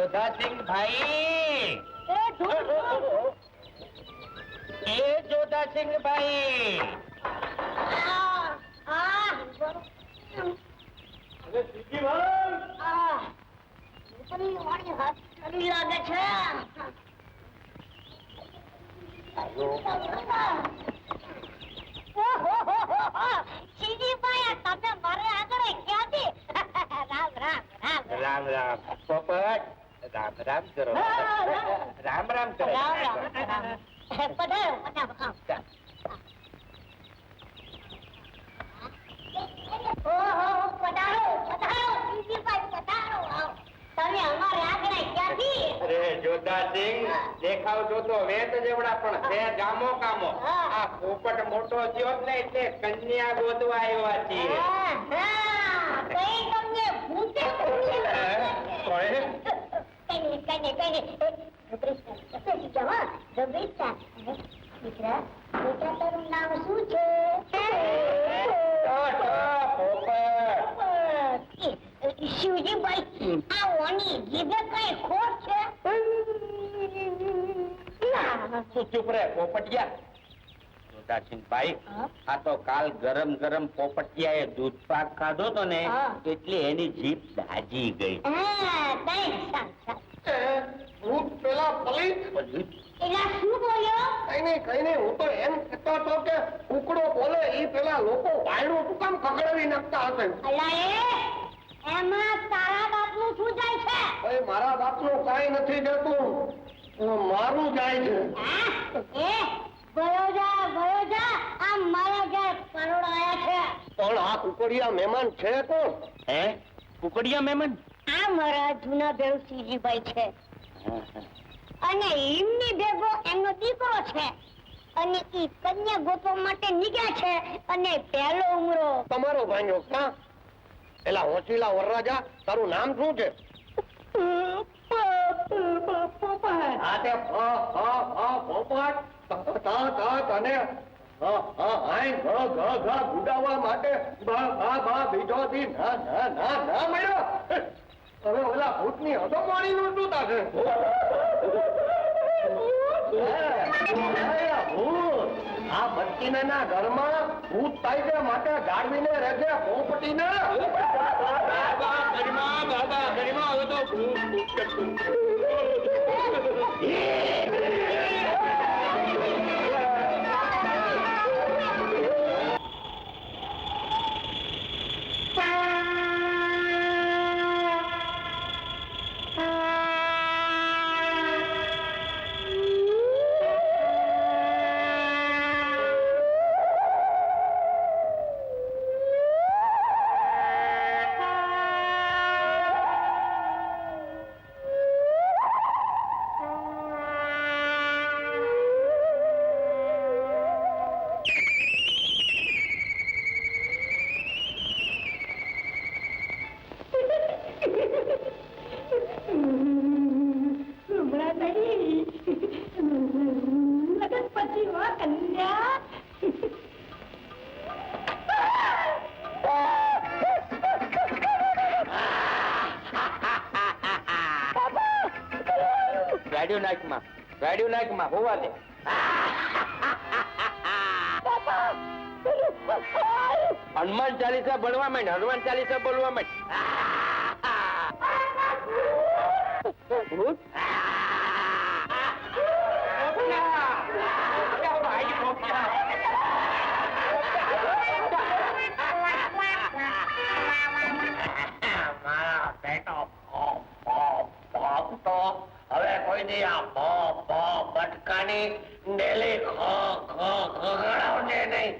જોધાસિંહ ભાઈ, એ જોધાસિંહ ભાઈ, લાગે છે. તમે મારે આગળ ક્યાંથી? રામ રામ રામ રામ રામ પોપટ, રામ રામ કરો, રામ રામ કરો. પધારો પધારો. ઓહો પધારો પધારો સીજીભાઈ પધારો. તમે અમારે આગળ ક્યાંથી? અરે જોધાસિંહ, દેખાવ જોતો વેત જેવડા પણ છે ગામો કામો. આ પોપટ મોટો થયો ને એટલે કન્યા ગોતવા આવ્યા છીએ. કઈ તમને ભૂતે તારું નામ શું છે? શિવજીભાઈ, આ ઓની જીભે કઈ ખોટ છે? ચૂપ રે પોપટિયા. જોધાસિંહભાઈ, આ તો કાલ ગરમ ગરમ પોપટિયાએ દૂધ પાક ખાધો તો ને એટલે એની જીભ દાજી ગઈ. દૂધ પેલા પલિત એલા શું બોલ્યો? કઈ નહીં હું તો એમ કહેતો હતો કે કુકડો બોલે ઈ પેલા લોકો વાયડું શું કામ કકડાવી નાખતા હશે? અલા એમાં તારા બાપનું શું જાય છે? ભાઈ મારા બાપનું કાઈ નથી જતું, મારું જાય છે. ભયો જા આ મારા ઘરે પરોળ આયા છે. પણ આ કુકડિયા મહેમાન છે કોણ? હે કુકડિયા મહેમાન? આ મારા જૂના ભેળ સીજીભાઈ છે અને એમની ભેગો એમનો દીકરો છે અને ઈ કન્યા ગોતવા માટે નીકળ્યા છે અને પહેલો ઉમરો તમારો ભાઈઓ કા? એલા હોચીલા વરરાજા, તારું નામ શું છે? આ તે પોપટ તને ગુડાવવા માટે બીજોથી ના મળ્યો. હવે ઓલા ભૂતની હદોમાણી નું શું થશે? ભૂત આ બચ્ચીના ઘરમાં ભૂત થાય છે માટે ગાળવીને રહેશે પોપટીને. ગાડીઓ નાકમાં હોવા દે. હનુમાન ચાલીસા બોલવા માંડ, હનુમાન ચાલીસા બોલવા માંડ. હવે કોઈ દી આ બટકાની ડેલી ખગડાવજે નહીં.